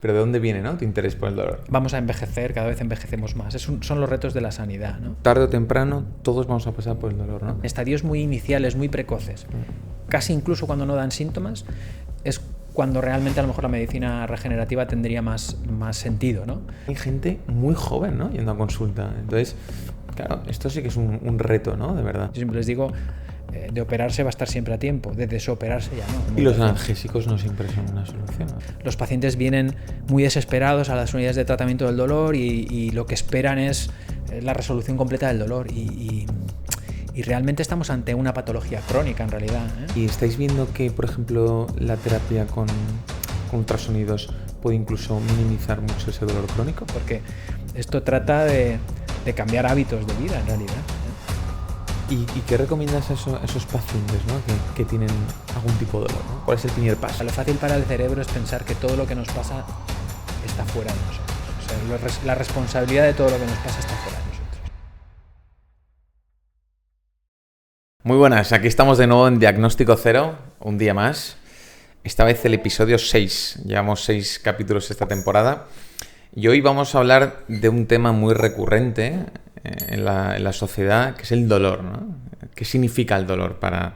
Pero ¿de dónde viene, no, tu interés por el dolor? Vamos a envejecer, cada vez envejecemos más. Son los retos de la sanidad, ¿no? Tarde o temprano todos vamos a pasar por el dolor, ¿no? Estadios muy iniciales, muy precoces, casi incluso cuando no dan síntomas, es cuando realmente a lo mejor la medicina regenerativa tendría más sentido, ¿no? Hay gente muy joven, ¿no?, yendo a consulta. Entonces, claro, esto sí que es un reto, ¿no?, de verdad. Yo siempre les digo, de operarse va a estar siempre a tiempo, de desoperarse ya no. Y los analgésicos no siempre son una solución, ¿no? Los pacientes vienen muy desesperados a las unidades de tratamiento del dolor y lo que esperan es la resolución completa del dolor y realmente estamos ante una patología crónica en realidad, ¿eh? ¿Y estáis viendo que, por ejemplo, la terapia con ultrasonidos puede incluso minimizar mucho ese dolor crónico? Porque esto trata de cambiar hábitos de vida en realidad, ¿eh? ¿Y qué recomiendas a esos pacientes, ¿no?, que tienen algún tipo de dolor, ¿no? ¿Cuál es el primer paso? Lo fácil para el cerebro es pensar que todo lo que nos pasa está fuera de nosotros. O sea, la responsabilidad de todo lo que nos pasa está fuera de nosotros. Muy buenas, aquí estamos de nuevo en Diagnóstico Cero, un día más. Esta vez el episodio 6. Llevamos 6 capítulos esta temporada. Y hoy vamos a hablar de un tema muy recurrente en la sociedad, que es el dolor, ¿no? ¿Qué significa el dolor para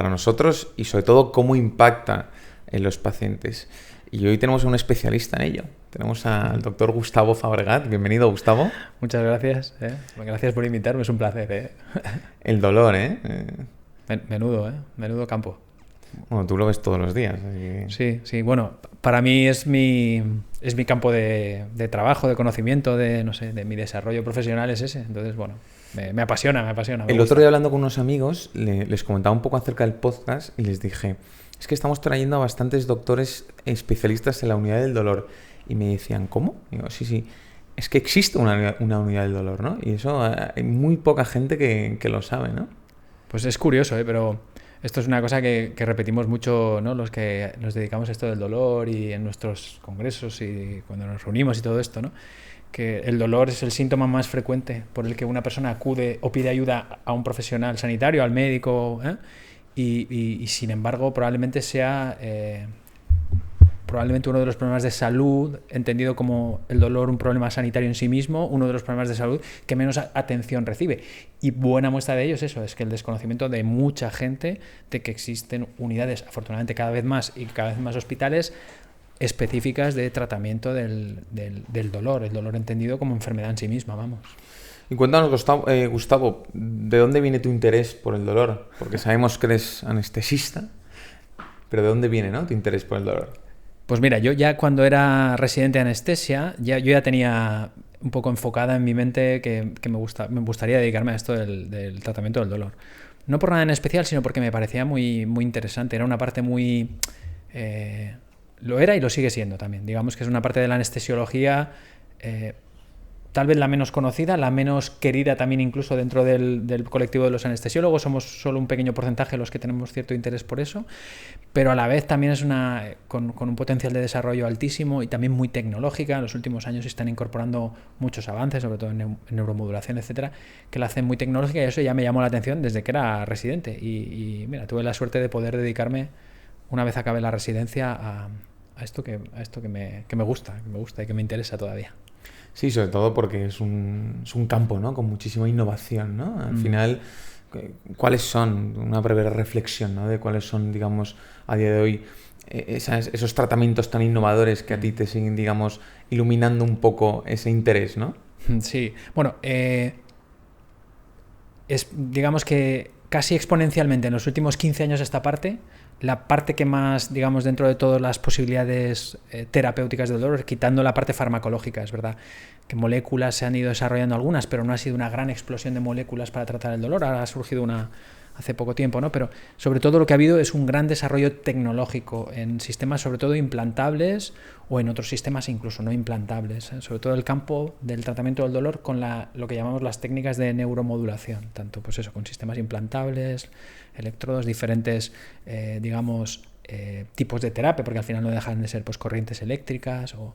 nosotros y sobre todo cómo impacta en los pacientes? Y hoy tenemos a un especialista en ello. Tenemos al doctor Gustavo Fabregat. Bienvenido, Gustavo. Muchas gracias. Gracias por invitarme, es un placer. El dolor, ¿eh? Menudo campo. Bueno, tú lo ves todos los días. Sí. Bueno, para mí es mi campo de trabajo, de conocimiento, de mi desarrollo profesional es ese. Entonces, bueno, me apasiona. El otro día hablando con unos amigos, les comentaba un poco acerca del podcast y les dije, es que estamos trayendo a bastantes doctores especialistas en la unidad del dolor. Y me decían, ¿cómo? Y digo, sí, es que existe una unidad del dolor, ¿no? Y eso hay muy poca gente que lo sabe, ¿no? Pues es curioso, pero esto es una cosa que repetimos mucho, ¿no?, los que nos dedicamos a esto del dolor y en nuestros congresos y cuando nos reunimos y todo esto, ¿no?, que el dolor es el síntoma más frecuente por el que una persona acude o pide ayuda a un profesional sanitario, al médico, y sin embargo probablemente sea uno de los problemas de salud, entendido como el dolor un problema sanitario en sí mismo, uno de los problemas de salud que menos atención recibe. Y buena muestra de ello es eso, es que el desconocimiento de mucha gente de que existen unidades, afortunadamente cada vez más y cada vez más hospitales específicas de tratamiento del dolor, el dolor entendido como enfermedad en sí misma, vamos. Y cuéntanos, Gustavo, ¿de dónde viene tu interés por el dolor? Porque sabemos que eres anestesista, pero ¿de dónde viene, ¿no?, tu interés por el dolor? Pues mira, yo ya cuando era residente de anestesia, yo ya tenía un poco enfocada en mi mente que me gustaría dedicarme a esto del tratamiento del dolor. No por nada en especial, sino porque me parecía muy, muy interesante. Era una parte muy... lo era y lo sigue siendo también. Digamos que es una parte de la anestesiología tal vez la menos conocida, la menos querida también incluso dentro del colectivo de los anestesiólogos. Somos solo un pequeño porcentaje los que tenemos cierto interés por eso, pero a la vez también es con un potencial de desarrollo altísimo y también muy tecnológica. En los últimos años se están incorporando muchos avances, sobre todo en neuromodulación, etcétera, que la hacen muy tecnológica, y eso ya me llamó la atención desde que era residente. Y mira, tuve la suerte de poder dedicarme, una vez acabé la residencia, a esto que me gusta y que me interesa todavía. Sí, sobre todo porque es un campo, ¿no?, con muchísima innovación, ¿no? Al final, ¿cuáles son? Una breve reflexión, ¿no?, de cuáles son, digamos, a día de hoy esos tratamientos tan innovadores que a ti te siguen, digamos, iluminando un poco ese interés, ¿no? Sí, bueno, digamos que casi exponencialmente en los últimos 15 años esta parte, la parte que más, digamos, dentro de todas las posibilidades terapéuticas del dolor, quitando la parte farmacológica, es verdad que moléculas se han ido desarrollando algunas, pero no ha sido una gran explosión de moléculas para tratar el dolor. Ahora ha surgido una hace poco tiempo, ¿no? Pero sobre todo lo que ha habido es un gran desarrollo tecnológico en sistemas sobre todo implantables o en otros sistemas incluso no implantables, ¿eh? Sobre todo el campo del tratamiento del dolor con lo que llamamos las técnicas de neuromodulación, tanto pues eso, con sistemas implantables, electrodos, diferentes tipos de terapia, porque al final no dejan de ser pues corrientes eléctricas o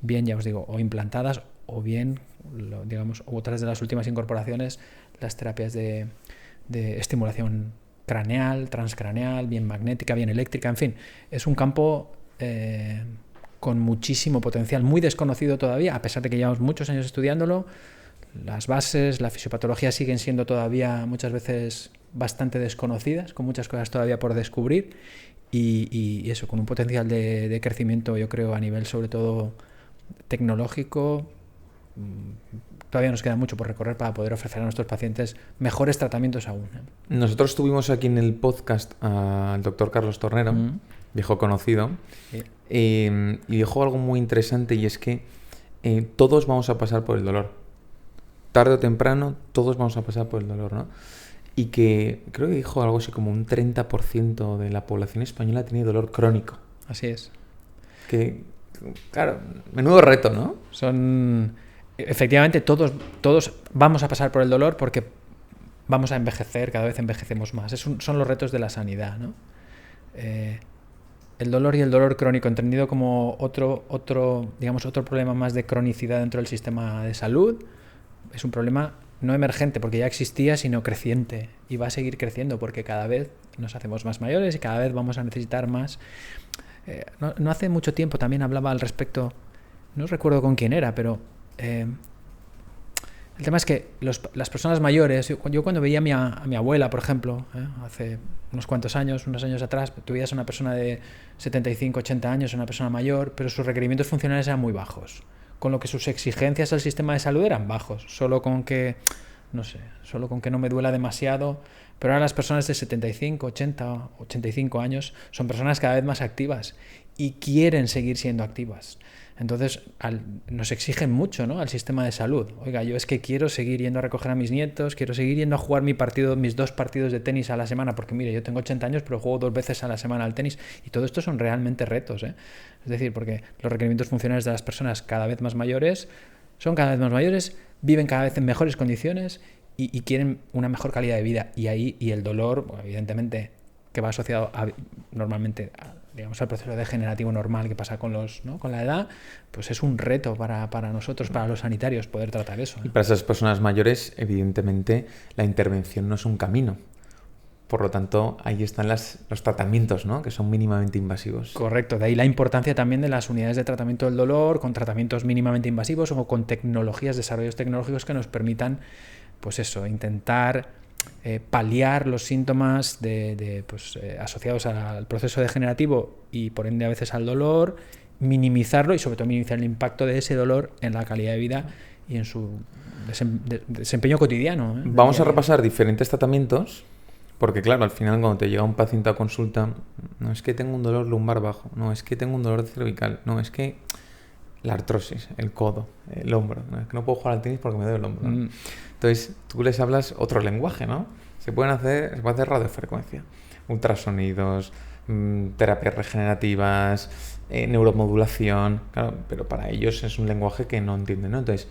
bien, ya os digo, o implantadas o bien, digamos, otras de las últimas incorporaciones, las terapias de estimulación craneal, transcraneal, bien magnética, bien eléctrica, en fin, es un campo con muchísimo potencial, muy desconocido todavía, a pesar de que llevamos muchos años estudiándolo. Las bases, la fisiopatología siguen siendo todavía muchas veces bastante desconocidas, con muchas cosas todavía por descubrir y eso, con un potencial de crecimiento, yo creo, a nivel sobre todo tecnológico. Todavía nos queda mucho por recorrer para poder ofrecer a nuestros pacientes mejores tratamientos aún. Nosotros tuvimos aquí en el podcast al doctor Carlos Tornero, viejo conocido, Sí. y dijo algo muy interesante, y es que todos vamos a pasar por el dolor. Tarde o temprano, todos vamos a pasar por el dolor, ¿no? Y que creo que dijo algo así como un 30% de la población española tiene dolor crónico. Así es. Que, claro, menudo reto, ¿no? Efectivamente, todos vamos a pasar por el dolor porque vamos a envejecer, cada vez envejecemos más. Son los retos de la sanidad, ¿no? El dolor y el dolor crónico, entendido como otro problema más de cronicidad dentro del sistema de salud, es un problema no emergente porque ya existía, sino creciente, y va a seguir creciendo porque cada vez nos hacemos más mayores y cada vez vamos a necesitar más. No hace mucho tiempo también hablaba al respecto, no recuerdo con quién era, pero el tema es que las personas mayores, yo cuando veía a mi abuela, por ejemplo, hace unos años atrás, tú veías a una persona de 75, 80 años, una persona mayor, pero sus requerimientos funcionales eran muy bajos, con lo que sus exigencias al sistema de salud eran bajos, solo con que no me duela demasiado. Pero ahora las personas de 75, 80, 85 años son personas cada vez más activas y quieren seguir siendo activas. Entonces nos exigen mucho, ¿no?, al sistema de salud. Oiga, yo es que quiero seguir yendo a recoger a mis nietos, quiero seguir yendo a jugar mis 2 partidos de tenis a la semana, porque mire, yo tengo 80 años, pero juego 2 veces a la semana al tenis, y todo esto son realmente retos, ¿eh? Es decir, porque los requerimientos funcionales de las personas cada vez más mayores son cada vez más mayores, viven cada vez en mejores condiciones y quieren una mejor calidad de vida. Y el dolor, bueno, evidentemente, que va asociado normalmente al proceso degenerativo normal que pasa con la edad, pues es un reto para nosotros, para los sanitarios, poder tratar eso, ¿eh? Y para esas personas mayores, evidentemente, la intervención no es un camino. Por lo tanto, ahí están los tratamientos, ¿no?, que son mínimamente invasivos. Correcto, de ahí la importancia también de las unidades de tratamiento del dolor, con tratamientos mínimamente invasivos o con tecnologías, desarrollos tecnológicos que nos permitan, pues eso, intentar paliar los síntomas asociados al proceso degenerativo y por ende a veces al dolor, minimizarlo y sobre todo minimizar el impacto de ese dolor en la calidad de vida y en su desempeño cotidiano, ¿eh? Vamos a repasar diferentes tratamientos, porque claro, al final cuando te llega un paciente a consulta, no es que tengo un dolor lumbar bajo, no es que tengo un dolor cervical, no es que la artrosis, el codo, el hombro, no es que no puedo jugar al tenis porque me duele el hombro, ¿no? Entonces tú les hablas otro lenguaje, ¿no? Se puede hacer radiofrecuencia, ultrasonidos, terapias regenerativas, neuromodulación, claro, pero para ellos es un lenguaje que no entienden, ¿no? Entonces,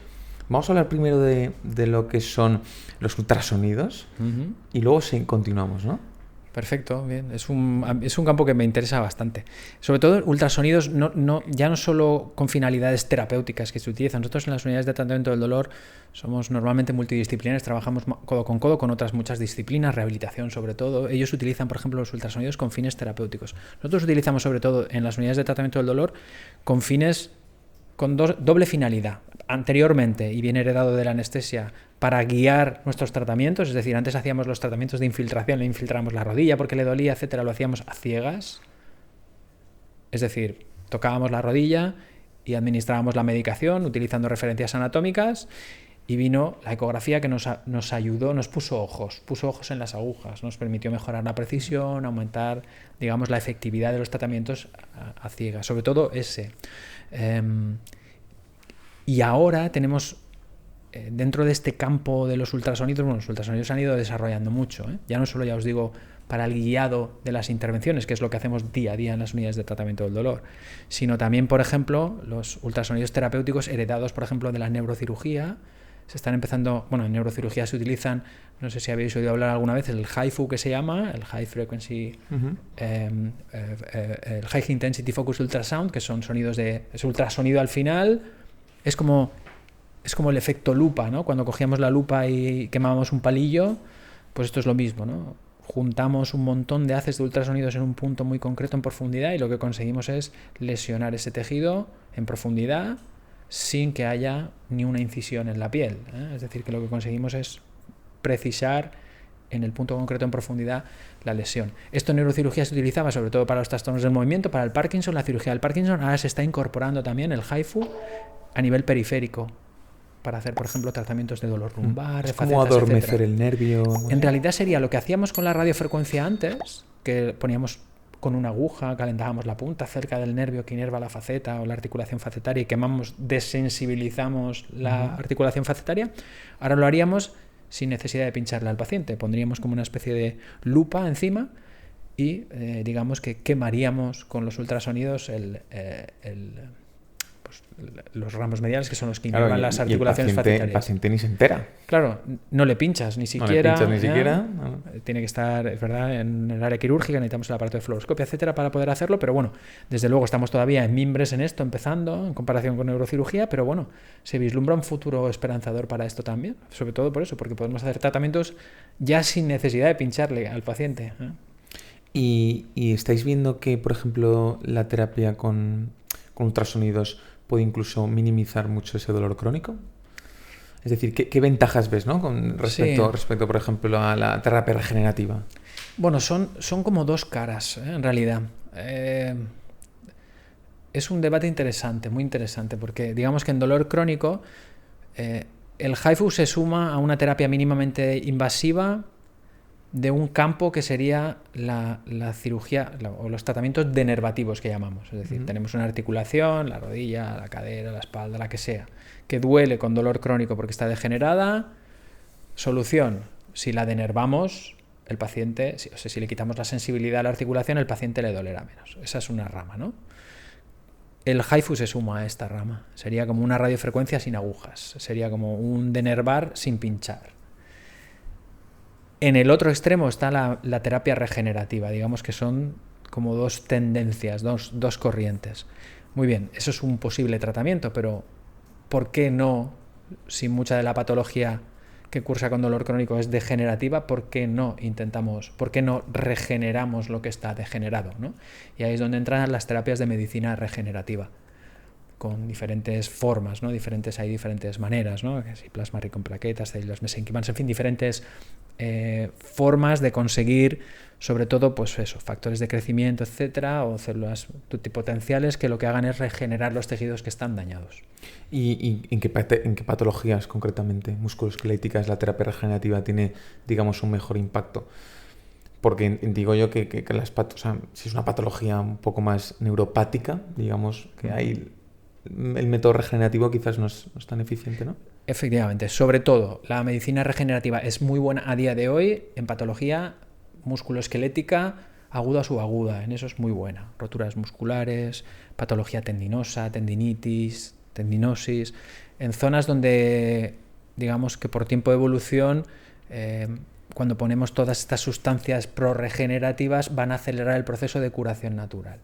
vamos a hablar primero de lo que son los ultrasonidos y luego continuamos, ¿no? Perfecto, bien. Es un campo que me interesa bastante. Sobre todo ultrasonidos, ya no solo con finalidades terapéuticas que se utilizan. Nosotros en las unidades de tratamiento del dolor somos normalmente multidisciplinares, trabajamos codo con otras muchas disciplinas, rehabilitación sobre todo. Ellos utilizan, por ejemplo, los ultrasonidos con fines terapéuticos. Nosotros utilizamos sobre todo en las unidades de tratamiento del dolor con fines con doble finalidad. Anteriormente, y bien heredado de la anestesia, para guiar nuestros tratamientos, es decir, antes hacíamos los tratamientos de infiltración, le infiltrábamos la rodilla porque le dolía, etcétera, lo hacíamos a ciegas, es decir, tocábamos la rodilla y administrábamos la medicación utilizando referencias anatómicas, y vino la ecografía que nos ayudó, nos puso ojos en las agujas, nos permitió mejorar la precisión, aumentar, digamos, la efectividad de los tratamientos a ciegas, sobre todo ese. Y ahora tenemos, dentro de este campo de los ultrasonidos, los ultrasonidos se han ido desarrollando mucho, ¿eh? Ya no solo, ya os digo, para el guiado de las intervenciones, que es lo que hacemos día a día en las unidades de tratamiento del dolor, sino también, por ejemplo, los ultrasonidos terapéuticos heredados, por ejemplo, de la neurocirugía. Se están empezando, en neurocirugía se utilizan, no sé si habéis oído hablar alguna vez, el HIFU, que se llama, el High Frequency, el High Intensity Focused Ultrasound, que son es ultrasonido al final. Es como el efecto lupa, ¿no? Cuando cogíamos la lupa y quemábamos un palillo, pues esto es lo mismo, ¿no? juntamos un montón de haces de ultrasonidos en un punto muy concreto en profundidad y lo que conseguimos es lesionar ese tejido en profundidad sin que haya ni una incisión en la piel, ¿eh? Es decir, que lo que conseguimos es precisar en el punto concreto en profundidad la lesión. Esto en neurocirugía se utilizaba sobre todo para los trastornos del movimiento, para el Parkinson, la cirugía del Parkinson. Ahora se está incorporando también el HIFU a nivel periférico para hacer, por ejemplo, tratamientos de dolor lumbar, es de como facetas, adormecer etcétera. el nervio. En realidad sería lo que hacíamos con la radiofrecuencia antes, que poníamos con una aguja, calentábamos la punta cerca del nervio que inerva la faceta o la articulación facetaria y quemamos, desensibilizamos la articulación facetaria. Ahora lo haríamos sin necesidad de pincharle al paciente. Pondríamos como una especie de lupa encima y digamos que quemaríamos con los ultrasonidos los ramos mediales, que son los que inervan las articulaciones facetarias. El paciente ni se entera. Claro, no le pinchas ni siquiera. No le pinchas ni siquiera. No. Tiene que estar, es verdad, en el área quirúrgica, necesitamos el aparato de fluoroscopia, etcétera, para poder hacerlo, pero bueno, desde luego estamos todavía en mimbres en esto, empezando, en comparación con neurocirugía, pero bueno, se vislumbra un futuro esperanzador para esto también, sobre todo por eso, porque podemos hacer tratamientos ya sin necesidad de pincharle al paciente, ¿eh? ¿Y estáis viendo que, por ejemplo, la terapia con ultrasonidos puede incluso minimizar mucho ese dolor crónico? Es decir, ¿qué ventajas ves, ¿no? Respecto, por ejemplo, a la terapia regenerativa. Bueno, son como dos caras, en realidad. Es un debate interesante, muy interesante, porque digamos que en dolor crónico el HIFU se suma a una terapia mínimamente invasiva de un campo que sería la cirugía o los tratamientos denervativos que llamamos. Es decir, tenemos una articulación, la rodilla, la cadera, la espalda, la que sea, que duele con dolor crónico porque está degenerada. Solución: si la denervamos, el paciente, si le quitamos la sensibilidad a la articulación, el paciente le dolerá menos. Esa es una rama, ¿no? El HIFU se suma a esta rama. Sería como una radiofrecuencia sin agujas. Sería como un denervar sin pinchar. En el otro extremo está la terapia regenerativa. Digamos que son como dos tendencias, dos corrientes. Muy bien, eso es un posible tratamiento, pero ¿por qué no, si mucha de la patología que cursa con dolor crónico es degenerativa, por qué no regeneramos lo que está degenerado, ¿no? Y ahí es donde entran las terapias de medicina regenerativa, con diferentes formas, ¿no? Hay diferentes maneras, ¿no? Plasma rico en plaquetas, células mesenquimales, en fin, diferentes formas de conseguir, sobre todo, pues eso, factores de crecimiento, etcétera, o células pluripotenciales que lo que hagan es regenerar los tejidos que están dañados. ¿Y en qué patologías concretamente musculoesqueléticas la terapia regenerativa tiene, digamos, un mejor impacto? Porque digo yo que si es una patología un poco más neuropática, digamos, que hay el método regenerativo quizás no es tan eficiente, ¿no? Efectivamente, sobre todo la medicina regenerativa es muy buena a día de hoy en patología musculoesquelética aguda o subaguda, en eso es muy buena. Roturas musculares, patología tendinosa, tendinitis, tendinosis, en zonas donde, digamos que por tiempo de evolución, cuando ponemos todas estas sustancias prorregenerativas van a acelerar el proceso de curación natural.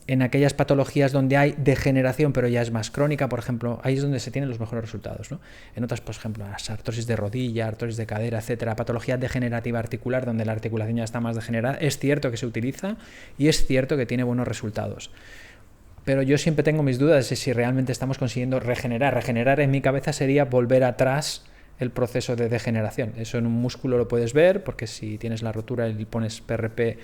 En aquellas patologías donde hay degeneración, pero ya es más crónica, por ejemplo, ahí es donde se tienen los mejores resultados, ¿no? En otras, por ejemplo, las artrosis de rodilla, artrosis de cadera, etcétera, patología degenerativa articular, donde la articulación ya está más degenerada, es cierto que se utiliza y es cierto que tiene buenos resultados. Pero yo siempre tengo mis dudas de si realmente estamos consiguiendo regenerar. Regenerar en mi cabeza sería volver atrás el proceso de degeneración. Eso en un músculo lo puedes ver, porque si tienes la rotura y pones PRP,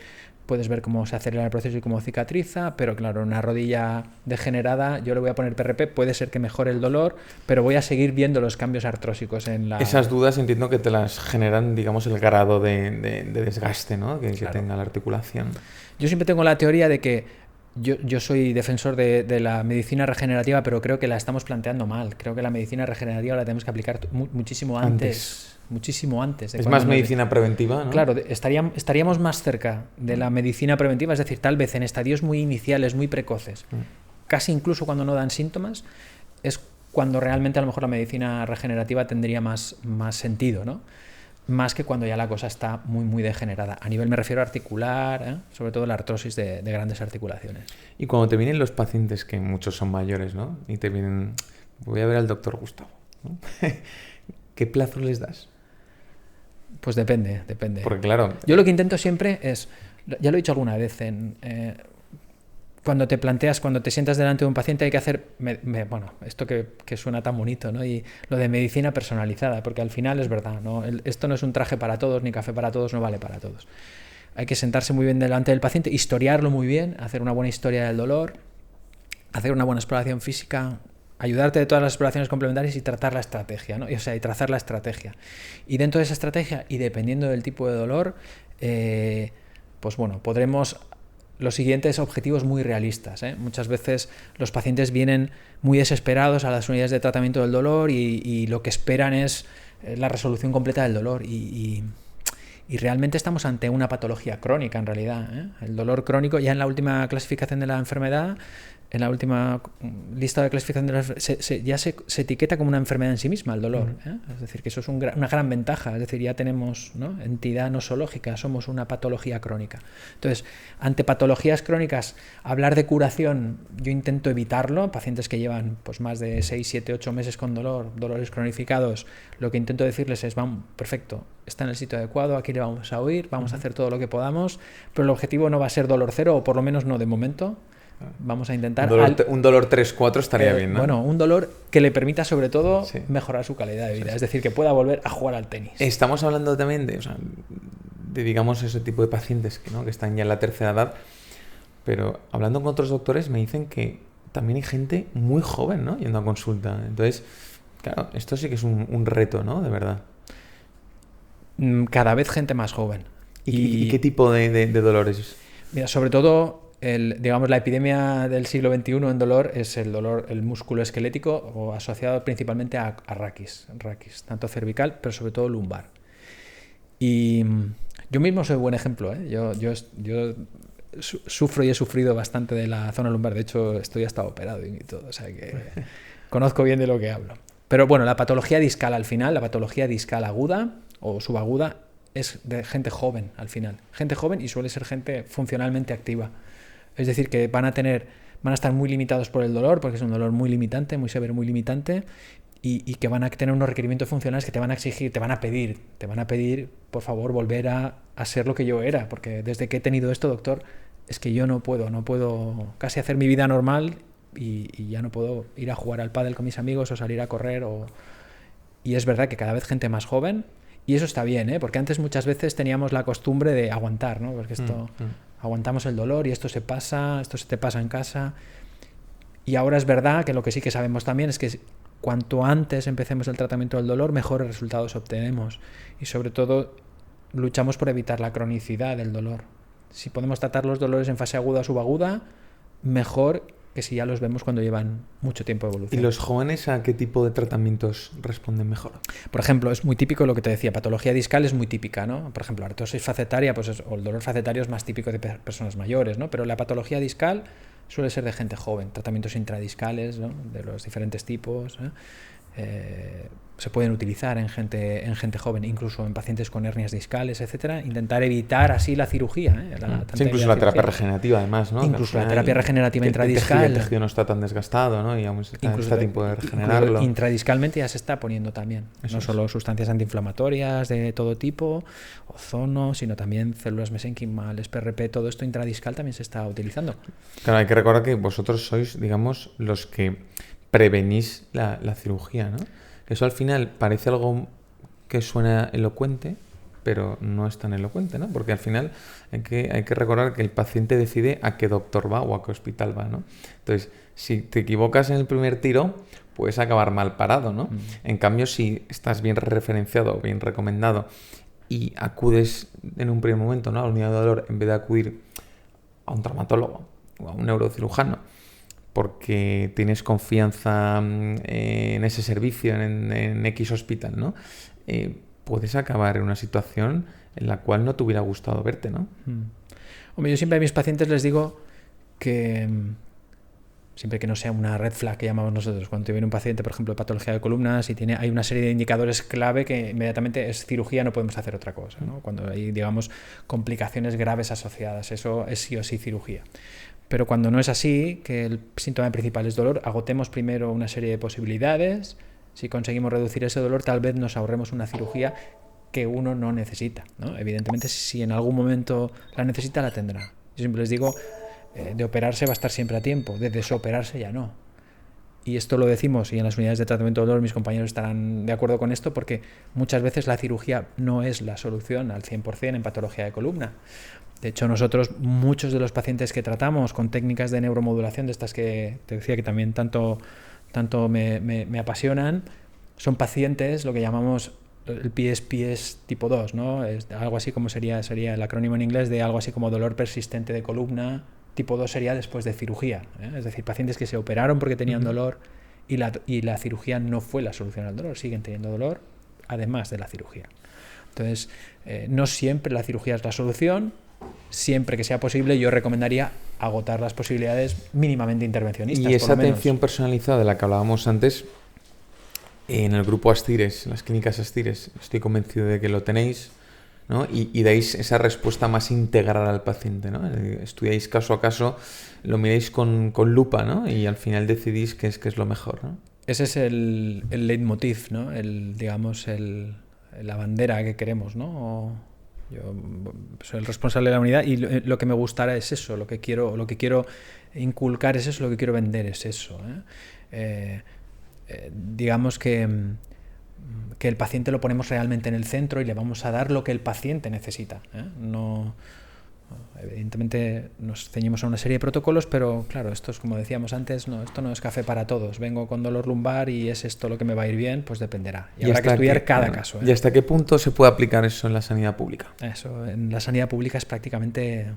puedes ver cómo se acelera el proceso y cómo cicatriza, pero claro, una rodilla degenerada, yo le voy a poner PRP, puede ser que mejore el dolor, pero voy a seguir viendo los cambios artrósicos en la... Esas dudas entiendo que te las generan, digamos, el grado de desgaste, ¿no? que tenga la articulación. Yo siempre tengo la teoría de que yo soy defensor de la medicina regenerativa, pero creo que la estamos planteando mal. Creo que la medicina regenerativa la tenemos que aplicar muchísimo antes. Muchísimo antes. Es más medicina preventiva, ¿no? Claro, estaríamos más cerca de la medicina preventiva, es decir, tal vez en estadios muy iniciales, muy precoces, casi incluso cuando no dan síntomas, es cuando realmente a lo mejor la medicina regenerativa tendría más sentido, ¿no? Más que cuando ya la cosa está muy, muy degenerada. A nivel me refiero articular, sobre todo la artrosis de grandes articulaciones. Y cuando te vienen los pacientes, que muchos son mayores, ¿no? Y te vienen, voy a ver al doctor Gustavo, ¿no? ¿Qué plazo les das? Pues depende. Porque claro... Yo lo que intento siempre es, ya lo he dicho alguna vez, cuando te sientas delante de un paciente hay que hacer, bueno, esto que suena tan bonito, ¿no? Y lo de medicina personalizada, porque al final es verdad, ¿no? Esto no es un traje para todos, ni café para todos, no vale para todos. Hay que sentarse muy bien delante del paciente, historiarlo muy bien, hacer una buena historia del dolor, hacer una buena exploración física, ayudarte de todas las exploraciones complementarias y tratar la estrategia, ¿no? Y trazar la estrategia. Y dentro de esa estrategia, y dependiendo del tipo de dolor, pues bueno, podremos los siguientes objetivos muy realistas, ¿eh? Muchas veces los pacientes vienen muy desesperados a las unidades de tratamiento del dolor y lo que esperan es la resolución completa del dolor y realmente estamos ante una patología crónica en realidad, ¿eh? El dolor crónico, ya en la última clasificación de la enfermedad, en la última lista de clasificación de la ya se etiqueta como una enfermedad en sí misma el dolor, ¿eh? Es decir, que eso es una gran ventaja, es decir, ya tenemos, ¿no?, entidad nosológica, somos una patología crónica. Entonces, ante patologías crónicas, hablar de curación, yo intento evitarlo. Pacientes que llevan pues más de 6, 7, 8 meses con dolores cronificados, lo que intento decirles es, vamos, perfecto, está en el sitio adecuado, aquí le vamos a oír, vamos a hacer todo lo que podamos, pero el objetivo no va a ser dolor cero, o por lo menos no de momento. Vamos a intentar... Un dolor 3-4 estaría bien, ¿no? Bueno, un dolor que le permita sobre todo mejorar su calidad de vida, es decir, que pueda volver a jugar al tenis. Estamos hablando también de digamos, ese tipo de pacientes que están ya en la tercera edad, pero hablando con otros doctores me dicen que también hay gente muy joven, ¿no?, yendo a consulta. Entonces, claro, esto sí que es un reto, ¿no?, de verdad. Cada vez gente más joven. ¿Y qué tipo de dolores? Mira, sobre todo... digamos, la epidemia del siglo XXI en dolor es el dolor, el músculo esquelético, o asociado principalmente a raquis, tanto cervical, pero sobre todo lumbar. Y yo mismo soy buen ejemplo, ¿eh? Yo sufro y he sufrido bastante de la zona lumbar. De hecho, estoy hasta operado y todo, o sea que conozco bien de lo que hablo. Pero bueno, la patología discal al final, la patología discal aguda o subaguda, es de gente joven al final. Gente joven y suele ser gente funcionalmente activa. Es decir, que van a estar muy limitados por el dolor, porque es un dolor muy limitante, muy severo, muy limitante, y que van a tener unos requerimientos funcionales que te van a exigir, te van a pedir, por favor, volver a ser lo que yo era, porque desde que he tenido esto, doctor, es que yo no puedo casi hacer mi vida normal y ya no puedo ir a jugar al pádel con mis amigos o salir a correr. Y es verdad que cada vez gente más joven, y eso está bien, ¿eh? Porque antes muchas veces teníamos la costumbre de aguantar, ¿no? Porque esto... aguantamos el dolor y esto se te pasa en casa. Y ahora es verdad que lo que sí que sabemos también es que cuanto antes empecemos el tratamiento del dolor, mejores resultados obtenemos. Y sobre todo, luchamos por evitar la cronicidad del dolor. Si podemos tratar los dolores en fase aguda o subaguda, mejor que si ya los vemos cuando llevan mucho tiempo de evolución. ¿Y los jóvenes a qué tipo de tratamientos responden mejor? Por ejemplo, es muy típico lo que te decía, patología discal es muy típica, ¿no? Por ejemplo, artrosis facetaria, o el dolor facetario es más típico de personas mayores, ¿no? Pero la patología discal suele ser de gente joven, tratamientos intradiscales, ¿no?, de los diferentes tipos, se pueden utilizar en gente joven, incluso en pacientes con hernias discales, etcétera. Intentar evitar así la cirugía, incluso la terapia regenerativa, además, ¿no? Incluso la terapia regenerativa intradiscal. El tejido no está tan desgastado, ¿no? Y aún está tiempo de regenerarlo. Intradiscalmente ya se está poniendo también. Eso no solo sustancias antiinflamatorias de todo tipo, ozono, sino también células mesenquimales, PRP, todo esto intradiscal también se está utilizando. Claro, hay que recordar que vosotros sois, digamos, los que prevenís la cirugía, ¿no? Eso al final parece algo que suena elocuente, pero no es tan elocuente, ¿no? Porque al final hay que recordar que el paciente decide a qué doctor va o a qué hospital va, ¿no? Entonces, si te equivocas en el primer tiro, puedes acabar mal parado, ¿no? En cambio, si estás bien referenciado o bien recomendado y acudes en un primer momento, ¿no?, a la unidad de dolor, en vez de acudir a un traumatólogo o a un neurocirujano, porque tienes confianza en ese servicio, en X hospital, ¿no? Puedes acabar en una situación en la cual no te hubiera gustado verte, ¿no? Hombre, yo siempre a mis pacientes les digo que siempre que no sea una red flag que llamamos nosotros, cuando te viene un paciente, por ejemplo, de patología de columnas y hay una serie de indicadores clave que inmediatamente es cirugía, no podemos hacer otra cosa, ¿no? Cuando hay, digamos, complicaciones graves asociadas, eso es sí o sí cirugía. Pero cuando no es así, que el síntoma principal es dolor, agotemos primero una serie de posibilidades. Si conseguimos reducir ese dolor, tal vez nos ahorremos una cirugía que uno no necesita, ¿no? Evidentemente, si en algún momento la necesita, la tendrá. Yo siempre les digo, de operarse va a estar siempre a tiempo, de desoperarse ya no. Y esto lo decimos, y en las unidades de tratamiento del dolor mis compañeros estarán de acuerdo con esto, porque muchas veces la cirugía no es la solución al 100% en patología de columna. De hecho, nosotros, muchos de los pacientes que tratamos con técnicas de neuromodulación, de estas que te decía que también tanto me apasionan, son pacientes, lo que llamamos el PSPS tipo 2, ¿no? Es algo así como sería el acrónimo en inglés de algo así como dolor persistente de columna. Tipo 2 sería después de cirugía, ¿eh? Es decir, pacientes que se operaron porque tenían dolor y la cirugía no fue la solución al dolor, siguen teniendo dolor además de la cirugía. Entonces, no siempre la cirugía es la solución. Siempre que sea posible, yo recomendaría agotar las posibilidades mínimamente intervencionistas. Y esa atención personalizada de la que hablábamos antes, en el grupo Astires, en las clínicas Astires, estoy convencido de que lo tenéis, ¿no? Y dais esa respuesta más integral al paciente, ¿no? Estudiáis caso a caso, lo miráis con lupa, ¿no? Y al final decidís qué es lo mejor, ¿no? Ese es el leitmotiv, ¿no? La bandera que queremos, ¿no? Yo soy el responsable de la unidad y lo que me gustará es eso, lo que quiero inculcar es eso, lo que quiero vender es eso, digamos que el paciente lo ponemos realmente en el centro y le vamos a dar lo que el paciente necesita, No, evidentemente nos ceñimos a una serie de protocolos, pero claro, esto es como decíamos antes, esto no es café para todos. Vengo con dolor lumbar y es esto lo que me va a ir bien, pues dependerá. Y habrá que estudiar cada caso. ¿Y hasta qué punto se puede aplicar eso en la sanidad pública? Eso, en la sanidad pública es prácticamente,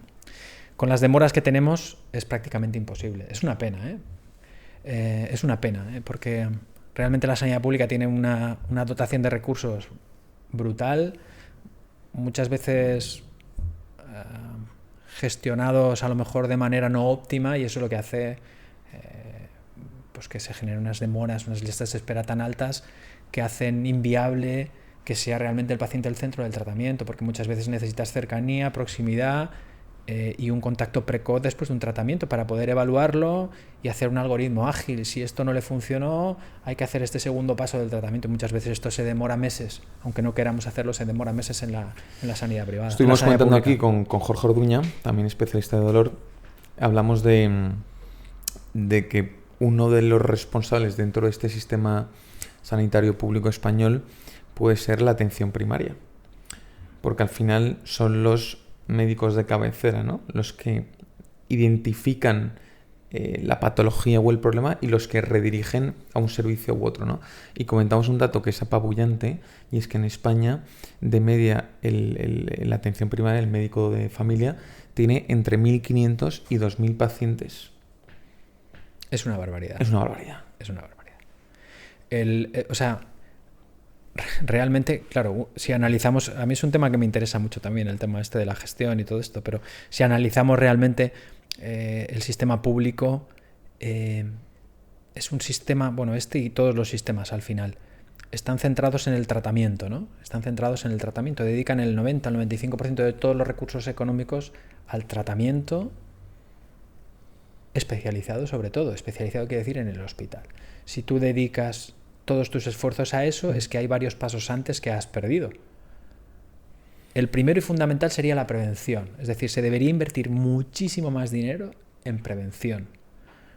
con las demoras que tenemos, es prácticamente imposible. Es una pena, es una pena, porque realmente la sanidad pública tiene una dotación de recursos brutal, muchas veces gestionados a lo mejor de manera no óptima, y eso es lo que hace pues que se generen unas demoras, unas listas de espera tan altas que hacen inviable que sea realmente el paciente el centro del tratamiento, porque muchas veces necesitas cercanía, proximidad y un contacto precoz después de un tratamiento para poder evaluarlo y hacer un algoritmo ágil. Si esto no le funcionó, hay que hacer este segundo paso del tratamiento. Muchas veces esto se demora meses, aunque no queramos hacerlo, se demora meses en la sanidad privada. Estuvimos comentando aquí con Jorge Orduña, también especialista de dolor, hablamos de que uno de los responsables dentro de este sistema sanitario público español puede ser la atención primaria, porque al final son los médicos de cabecera, ¿no? Los que identifican la patología o el problema y los que redirigen a un servicio u otro, ¿no? Y comentamos un dato que es apabullante, y es que en España, de media, la atención primaria, el médico de familia, tiene entre 1.500 y 2.000 pacientes. Es una barbaridad. Es una barbaridad. Es una barbaridad. O sea, realmente, claro, si analizamos, a mí es un tema que me interesa mucho también, el tema este de la gestión y todo esto, pero si analizamos realmente el sistema público, es un sistema, bueno, este y todos los sistemas al final, están centrados en el tratamiento, ¿no? Están centrados en el tratamiento, dedican el 90 al 95% de todos los recursos económicos al tratamiento especializado, sobre todo. Especializado quiere decir en el hospital. Si tú dedicas todos tus esfuerzos a eso, es que hay varios pasos antes que has perdido. El primero y fundamental sería la prevención. Es decir, se debería invertir muchísimo más dinero en prevención.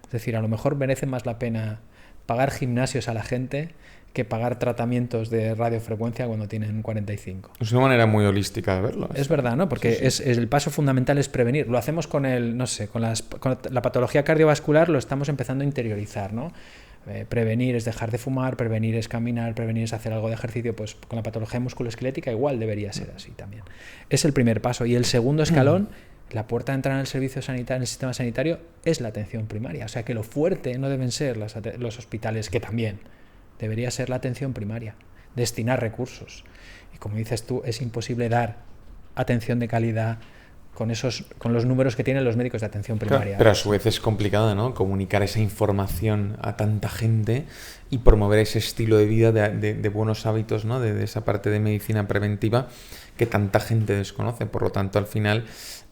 Es decir, a lo mejor merece más la pena pagar gimnasios a la gente que pagar tratamientos de radiofrecuencia cuando tienen 45. Es una manera muy holística de verlo. Es verdad, ¿no? Porque sí. El paso fundamental es prevenir. Lo hacemos con la patología cardiovascular, lo estamos empezando a interiorizar, ¿no? Prevenir es dejar de fumar, prevenir es caminar, prevenir es hacer algo de ejercicio. Pues con la patología musculoesquelética igual debería ser así también. Es el primer paso. Y el segundo escalón, la puerta de entrada en el servicio sanitario, en el sistema sanitario, es la atención primaria. O sea que lo fuerte no deben ser los hospitales, que también debería ser la atención primaria, destinar recursos. Y como dices tú, es imposible dar atención de calidad con los números que tienen los médicos de atención primaria. Claro, pero a su vez es complicado, ¿no? Comunicar esa información a tanta gente y promover ese estilo de vida de buenos hábitos, ¿no? De esa parte de medicina preventiva que tanta gente desconoce. Por lo tanto, al final,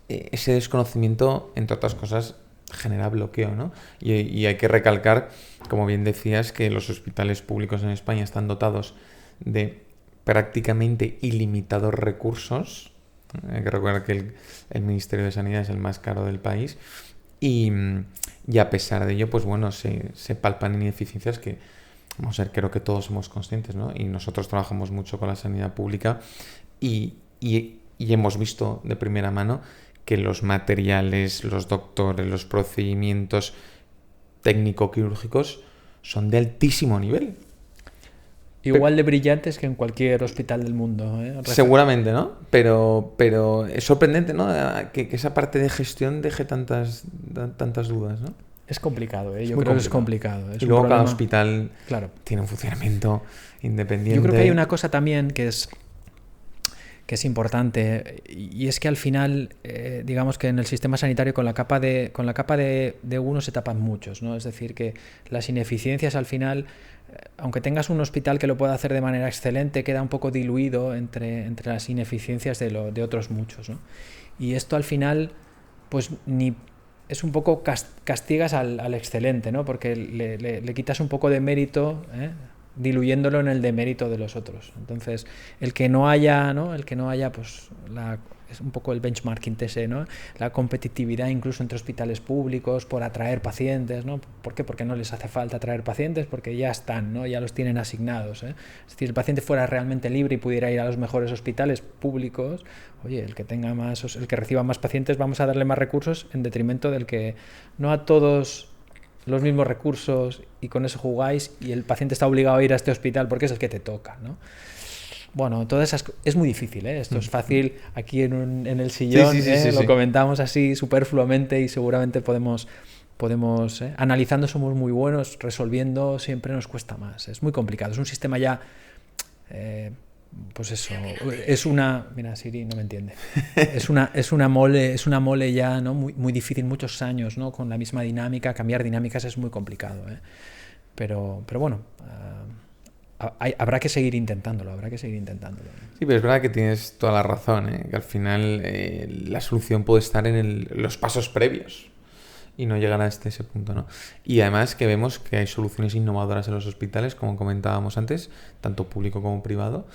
ese desconocimiento, entre otras cosas, genera bloqueo, ¿no? Y hay que recalcar, como bien decías, que los hospitales públicos en España están dotados de prácticamente ilimitados recursos. Hay que recordar que el Ministerio de Sanidad es el más caro del país y a pesar de ello, pues bueno, se palpan ineficiencias que, vamos a ver, creo que todos somos conscientes, ¿no? Y nosotros trabajamos mucho con la sanidad pública y hemos visto de primera mano que los materiales, los doctores, los procedimientos técnico-quirúrgicos son de altísimo nivel. Igual de brillantes que en cualquier hospital del mundo. Seguramente, ¿no? Pero es sorprendente, ¿no? Que esa parte de gestión deje tantas dudas, ¿no? Es complicado, ¿eh? Yo creo que es complicado. Es y luego problema... cada hospital tiene un funcionamiento independiente. Yo creo que hay una cosa también que es importante, y es que al final, digamos que en el sistema sanitario con la capa de uno se tapan muchos, ¿no? Es decir, que las ineficiencias al final, aunque tengas un hospital que lo pueda hacer de manera excelente, queda un poco diluido entre las ineficiencias de otros muchos, ¿no? Y esto al final, pues es un poco castigas al excelente, ¿no? Porque le quitas un poco de mérito, diluyéndolo en el demérito de los otros. Entonces, el que no haya, pues es un poco el benchmarking ese, ¿no? La competitividad incluso entre hospitales públicos por atraer pacientes, ¿no? ¿Por qué? Porque no les hace falta atraer pacientes, porque ya están, ¿no? Ya los tienen asignados, ¿eh? Es decir, si el paciente fuera realmente libre y pudiera ir a los mejores hospitales públicos, oye, el que reciba más pacientes, vamos a darle más recursos en detrimento del que no a todos los mismos recursos y con eso jugáis y el paciente está obligado a ir a este hospital porque es el que te toca, ¿no? Bueno, todas esas es muy difícil, ¿eh? Esto es fácil aquí en el sillón, lo comentamos así superfluamente y seguramente podemos analizando somos muy buenos, resolviendo siempre nos cuesta más. Es muy complicado, es un sistema ya pues eso, es una... Mira, Siri no me entiende. Es una mole ya, ¿no? Muy difícil, muchos años, ¿no? Con la misma dinámica, cambiar dinámicas es muy complicado, ¿eh? Pero bueno, habrá que seguir intentándolo, Sí, pero es verdad que tienes toda la razón, ¿eh? Que al final la solución puede estar en los pasos previos y no llegar a ese punto, ¿no? Y además que vemos que hay soluciones innovadoras en los hospitales, como comentábamos antes, tanto público como privado.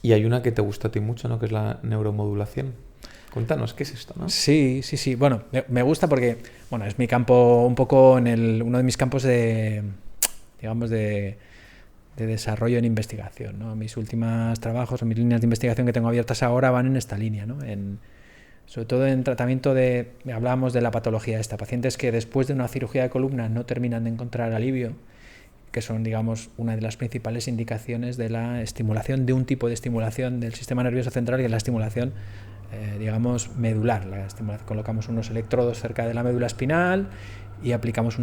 Y hay una que te gusta a ti mucho, ¿no? Que es la neuromodulación. Cuéntanos, ¿qué es esto, no? Sí. Bueno, me gusta porque, bueno, es mi campo un poco uno de mis campos de desarrollo en investigación, ¿no? Mis últimos trabajos o mis líneas de investigación que tengo abiertas ahora van en esta línea, ¿no? Sobre todo en tratamiento hablábamos de la patología esta, pacientes que después de una cirugía de columna no terminan de encontrar alivio, que son, digamos, una de las principales indicaciones de la estimulación, de un tipo de estimulación del sistema nervioso central, que es la estimulación, digamos, medular. Colocamos unos electrodos cerca de la médula espinal y aplicamos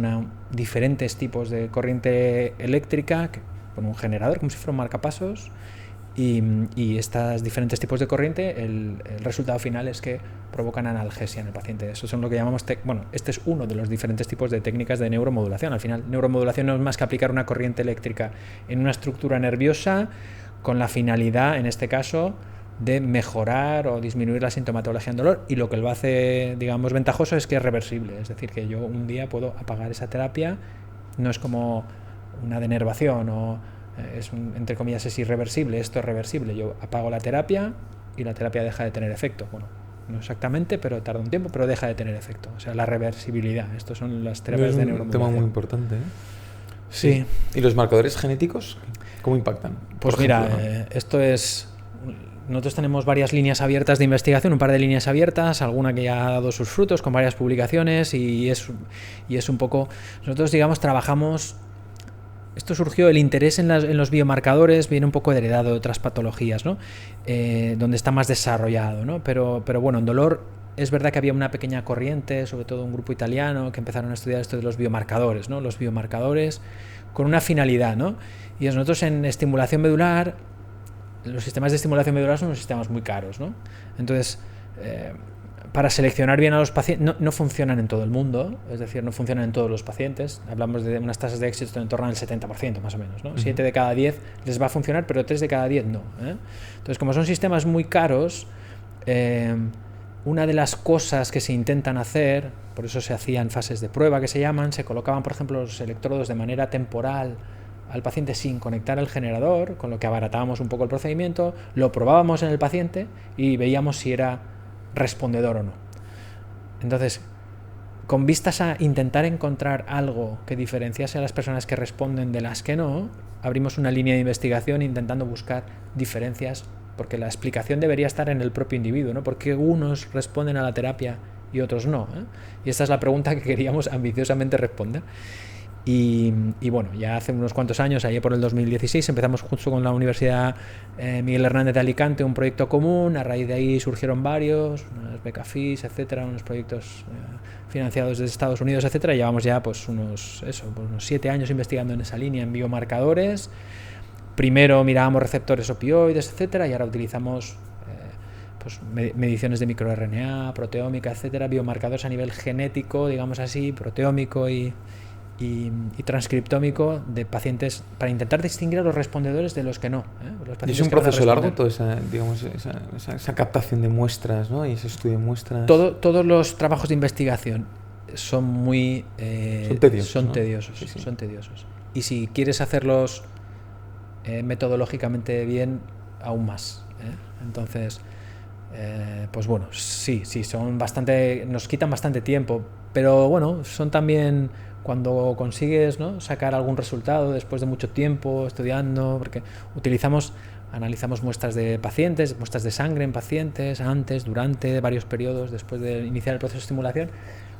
diferentes tipos de corriente eléctrica con un generador, como si fuera un marcapasos, y estos diferentes tipos de corriente, el resultado final es que provocan analgesia en el paciente. Eso son lo que llamamos, este es uno de los diferentes tipos de técnicas de neuromodulación. Al final, neuromodulación no es más que aplicar una corriente eléctrica en una estructura nerviosa con la finalidad, en este caso, de mejorar o disminuir la sintomatología en dolor, y lo que lo hace, digamos, ventajoso es que es reversible. Es decir, que yo un día puedo apagar esa terapia, no es como una denervación o entre comillas es irreversible, esto es reversible. Yo apago la terapia y la terapia deja de tener efecto. Bueno, no exactamente, pero tarda un tiempo, pero deja de tener efecto. O sea, la reversibilidad. Estos son las terapias de neuromodulación. Es un tema muy importante, ¿eh? Sí. ¿Y los marcadores genéticos cómo impactan? Pues mira, esto es... Nosotros tenemos varias líneas abiertas de investigación, un par de líneas abiertas, alguna que ya ha dado sus frutos con varias publicaciones y es un poco... Nosotros, digamos, trabajamos... Esto surgió, el interés en los biomarcadores viene un poco heredado de otras patologías, ¿no? Donde está más desarrollado, ¿no? Pero bueno, en dolor es verdad que había una pequeña corriente, sobre todo un grupo italiano, que empezaron a estudiar esto de los biomarcadores, ¿no? Los biomarcadores con una finalidad, ¿no? Y nosotros en estimulación medular, los sistemas de estimulación medular son unos sistemas muy caros, ¿no? Entonces, para seleccionar bien a los pacientes, no funcionan en todo el mundo, es decir, no funcionan en todos los pacientes. Hablamos de unas tasas de éxito en torno al 70% más o menos, ¿no? 7 de cada 10 les va a funcionar, pero 3 de cada 10 no, ¿eh? Entonces, como son sistemas muy caros, una de las cosas que se intentan hacer, por eso se hacían fases de prueba que se llaman, se colocaban, por ejemplo, los electrodos de manera temporal al paciente sin conectar el generador, con lo que abaratábamos un poco el procedimiento, lo probábamos en el paciente y veíamos si era respondedor o no. Entonces, con vistas a intentar encontrar algo que diferenciase a las personas que responden de las que no, abrimos una línea de investigación intentando buscar diferencias, porque la explicación debería estar en el propio individuo, ¿no? ¿Por qué unos responden a la terapia y otros no? Y esta es la pregunta que queríamos ambiciosamente responder. Y bueno, ya hace unos cuantos años, allá por el 2016, empezamos justo con la Universidad Miguel Hernández de Alicante un proyecto común. A raíz de ahí surgieron varios, unas becas FIS, etcétera, unos proyectos financiados desde Estados Unidos, etcétera. Llevamos ya pues unos 7 años investigando en esa línea, en biomarcadores. Primero mirábamos receptores opioides, etcétera, y ahora utilizamos pues mediciones de microRNA, proteómica, etcétera, biomarcadores a nivel genético, digamos así, proteómico y transcriptómico de pacientes para intentar distinguir a los respondedores de los que no. ¿Y es un proceso largo toda esa captación de muestras, ¿no? Y ese estudio de muestras? Todos los trabajos de investigación son muy... son tediosos. Son tediosos. Y si quieres hacerlos metodológicamente bien, aún más. Entonces, pues bueno, sí, son bastante... Nos quitan bastante tiempo, pero bueno, son también... Cuando consigues, ¿no?, sacar algún resultado después de mucho tiempo estudiando, porque analizamos muestras de pacientes, muestras de sangre en pacientes, antes, durante, varios periodos, después de iniciar el proceso de estimulación.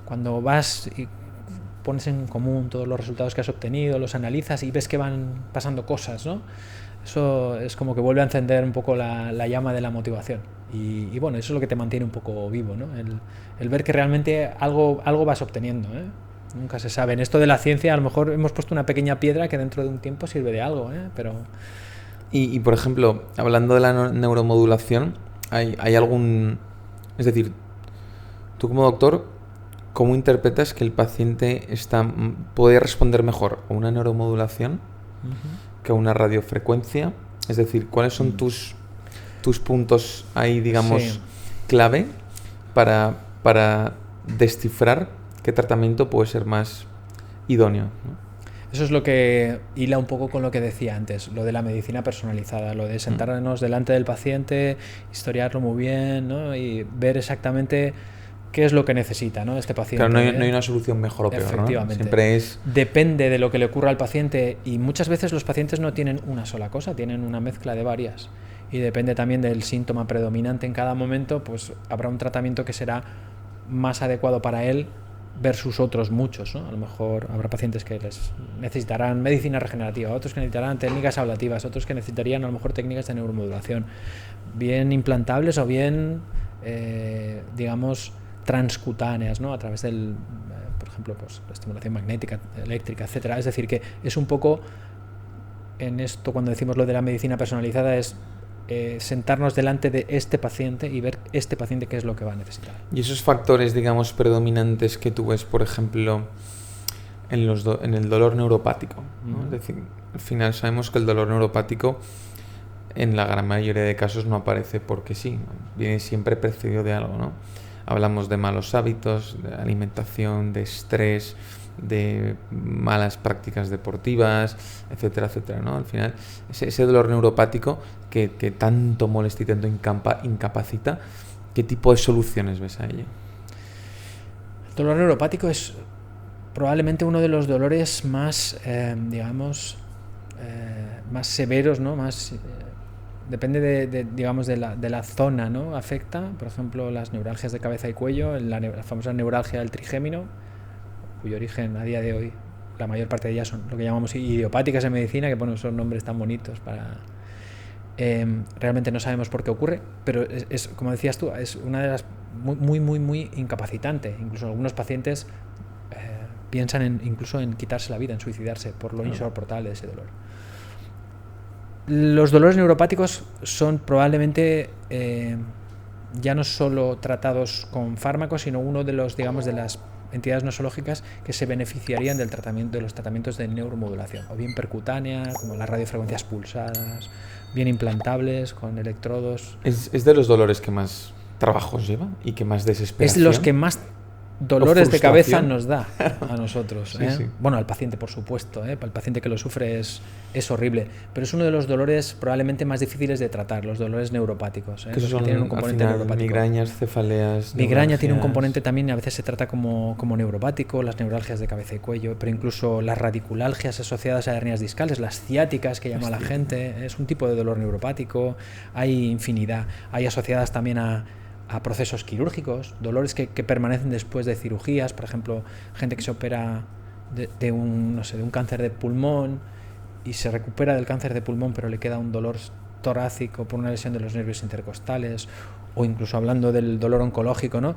Cuando vas y pones en común todos los resultados que has obtenido, los analizas y ves que van pasando cosas, ¿no? Eso es como que vuelve a encender un poco la llama de la motivación. Y bueno, eso es lo que te mantiene un poco vivo, ¿no? El ver que realmente algo vas obteniendo, Nunca se sabe. En esto de la ciencia a lo mejor hemos puesto una pequeña piedra que dentro de un tiempo sirve de algo, pero... Y por ejemplo, hablando de la neuromodulación, ¿hay algún... Es decir, tú como doctor, ¿cómo interpretas que el paciente puede responder mejor a una neuromodulación que a una radiofrecuencia? Es decir, ¿cuáles son tus puntos ahí, digamos, clave para descifrar qué tratamiento puede ser más idóneo, ¿no? Eso es lo que hila un poco con lo que decía antes, lo de la medicina personalizada, lo de sentarnos delante del paciente, historiarlo muy bien, ¿no? Y ver exactamente qué es lo que necesita, ¿no?, este paciente. Claro, no hay una solución mejor o peor, efectivamente, ¿no? Siempre es... Depende de lo que le ocurra al paciente, y muchas veces los pacientes no tienen una sola cosa, tienen una mezcla de varias. Y depende también del síntoma predominante en cada momento, pues habrá un tratamiento que será más adecuado para él versus otros muchos, ¿no? A lo mejor habrá pacientes que les necesitarán medicina regenerativa, otros que necesitarán técnicas ablativas, otros que necesitarían a lo mejor técnicas de neuromodulación, bien implantables o bien, digamos, transcutáneas, ¿no? A través del, por ejemplo, pues, la estimulación magnética, eléctrica, etcétera. Es decir, que es un poco en esto, cuando decimos lo de la medicina personalizada, es sentarnos delante de este paciente y ver este paciente qué es lo que va a necesitar. Y esos factores, digamos, predominantes que tú ves, por ejemplo, en el dolor neuropático, ¿no? Es decir, al final sabemos que el dolor neuropático en la gran mayoría de casos no aparece porque sí, ¿no? Viene siempre precedido de algo, ¿no? Hablamos de malos hábitos, de alimentación, de estrés, de malas prácticas deportivas, etcétera, etcétera, ¿no? Al final, ese dolor neuropático que tanto molesta y tanto incapacita, ¿qué tipo de soluciones ves a ello? El dolor neuropático es probablemente uno de los dolores más, digamos, más severos, ¿no? Más, depende digamos, de la zona, ¿no? Afecta, por ejemplo, las neuralgias de cabeza y cuello, la famosa neuralgia del trigémino, cuyo origen a día de hoy, la mayor parte de ellas son lo que llamamos idiopáticas en medicina, que ponen esos nombres tan bonitos para... realmente no sabemos por qué ocurre, pero es como decías tú, es una de las muy incapacitante. Incluso algunos pacientes piensan incluso en quitarse la vida, en suicidarse por lo insoportable de ese dolor. Los dolores neuropáticos son probablemente ya no solo tratados con fármacos, sino uno de los, digamos, de las entidades nosológicas que se beneficiarían del tratamiento, de los tratamientos de neuromodulación, o bien percutánea, como las radiofrecuencias pulsadas, bien implantables con electrodos. ¿Es de los dolores que más trabajos lleva y que más desesperación? Es los que más dolores de cabeza frustración. nos da a nosotros. Sí, sí. Bueno, al paciente, por supuesto. Para el paciente que lo sufre es horrible. Pero es uno de los dolores probablemente más difíciles de tratar, los dolores neuropáticos. Que Los son, que tienen un al componente final, neuropático. migrañas, cefaleas, Migraña tiene un neuralgias. componente también, a veces se trata como neuropático, las neuralgias de cabeza y cuello, pero incluso las radiculalgias asociadas a hernias discales, las ciáticas que llama la gente, es un tipo de dolor neuropático. Hay infinidad. Hay asociadas también a procesos quirúrgicos, dolores que permanecen después de cirugías, por ejemplo, gente que se opera de un cáncer de pulmón y se recupera del cáncer de pulmón, pero le queda un dolor torácico por una lesión de los nervios intercostales, o incluso hablando del dolor oncológico, ¿no?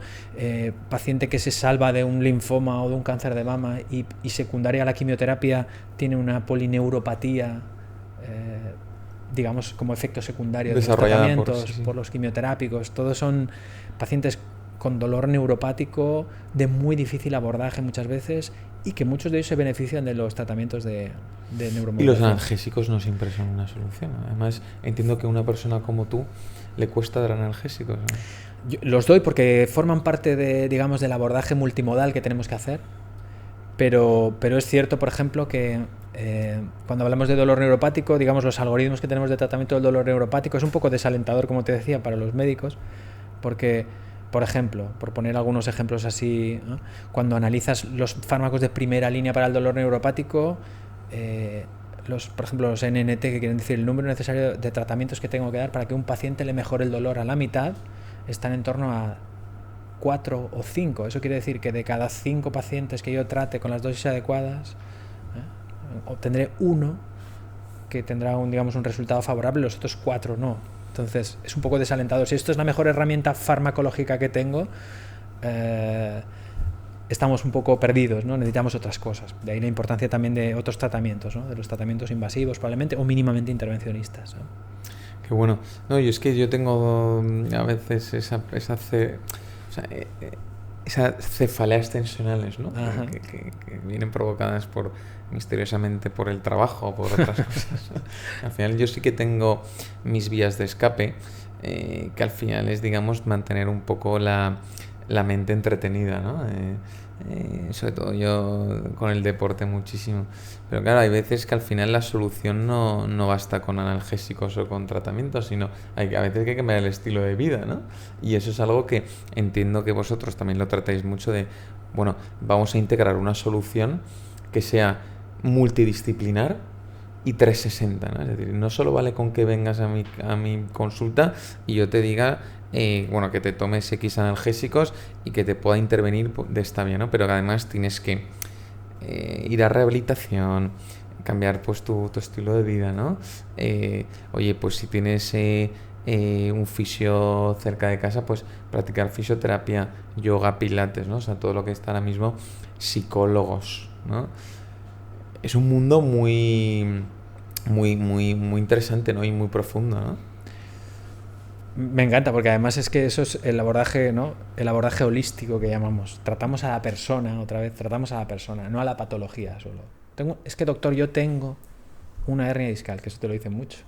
Paciente que se salva de un linfoma o de un cáncer de mama y secundaria a la quimioterapia tiene una polineuropatía, digamos, como efecto secundario de los tratamientos por los quimioterápicos. Todos son pacientes con dolor neuropático de muy difícil abordaje muchas veces y que muchos de ellos se benefician de los tratamientos de neuromodulación. Y los analgésicos no siempre son una solución. Además, entiendo que a una persona como tú le cuesta dar analgésicos, ¿no? Yo los doy porque forman parte de, digamos, del abordaje multimodal que tenemos que hacer, pero es cierto, por ejemplo, que cuando hablamos de dolor neuropático, digamos, los algoritmos que tenemos de tratamiento del dolor neuropático es un poco desalentador, como te decía, para los médicos, porque, por ejemplo, por poner algunos ejemplos así, ¿no? Cuando analizas los fármacos de primera línea para el dolor neuropático, por ejemplo, los NNT, que quieren decir el número necesario de tratamientos que tengo que dar para que un paciente le mejore el dolor a la mitad, están en torno a 4 o 5. Eso quiere decir que de cada 5 pacientes que yo trate con las dosis adecuadas, obtendré uno que tendrá un resultado favorable, los otros 4 no. Entonces es un poco desalentador. Si esto es la mejor herramienta farmacológica que tengo, estamos un poco perdidos, ¿no? Necesitamos otras cosas. De ahí la importancia también de otros tratamientos, ¿no? De los tratamientos invasivos probablemente o mínimamente intervencionistas, ¿no? Qué bueno. No, y es que yo tengo a veces esas cefaleas tensionales, ¿no? Que vienen provocadas misteriosamente por el trabajo o por otras cosas, ¿no? Al final yo sí que tengo mis vías de escape, que al final es, digamos, mantener un poco la mente entretenida, ¿no? Sobre todo yo con el deporte muchísimo. Pero claro, hay veces que al final la solución no basta con analgésicos o con tratamientos, sino a veces hay que cambiar el estilo de vida, ¿no? Y eso es algo que entiendo que vosotros también lo tratáis mucho de, bueno, vamos a integrar una solución que sea multidisciplinar y 360, ¿no? Es decir, no solo vale con que vengas a mi consulta y yo te diga, que te tomes X analgésicos y que te pueda intervenir de esta vía, ¿no? Pero que además tienes que ir a rehabilitación, cambiar pues tu estilo de vida, ¿no? Oye, pues si tienes un fisio cerca de casa, pues practicar fisioterapia, yoga, pilates, ¿no? O sea, todo lo que está ahora mismo, psicólogos, ¿no? Es un mundo muy interesante, ¿no? Y muy profundo, ¿no? Me encanta, porque además es que eso es el abordaje, ¿no? El abordaje holístico que llamamos. Tratamos a la persona, otra vez, tratamos a la persona, no a la patología solo. Es que, doctor, yo tengo una hernia discal, que eso te lo dicen mucho.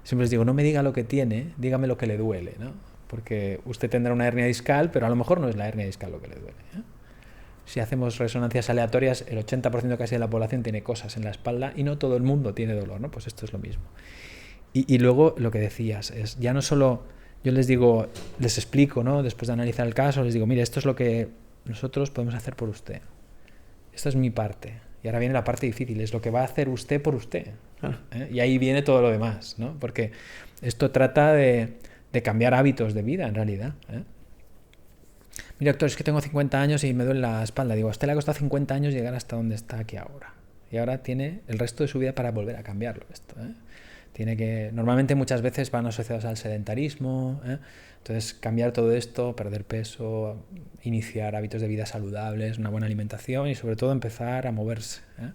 Siempre les digo, no me diga lo que tiene, dígame lo que le duele, ¿no? Porque usted tendrá una hernia discal, pero a lo mejor no es la hernia discal lo que le duele, ¿eh? Si hacemos resonancias aleatorias, el 80% casi de la población tiene cosas en la espalda y no todo el mundo tiene dolor, ¿no? Pues esto es lo mismo. Y luego lo que decías es, ya no solo, yo les digo, les explico, ¿no? Después de analizar el caso, les digo, mire, esto es lo que nosotros podemos hacer por usted. Esta es mi parte. Y ahora viene la parte difícil, es lo que va a hacer usted por usted. ¿Eh? Y ahí viene todo lo demás, ¿no? Porque esto trata de cambiar hábitos de vida, en realidad, ¿eh? Mira, doctor, es que tengo 50 años y me duele la espalda. Digo, a usted le ha costado 50 años llegar hasta donde está aquí ahora. Y ahora tiene el resto de su vida para volver a cambiarlo esto, ¿eh? Normalmente muchas veces van asociados al sedentarismo, ¿eh? Entonces cambiar todo esto, perder peso, iniciar hábitos de vida saludables, una buena alimentación y sobre todo empezar a moverse, ¿eh?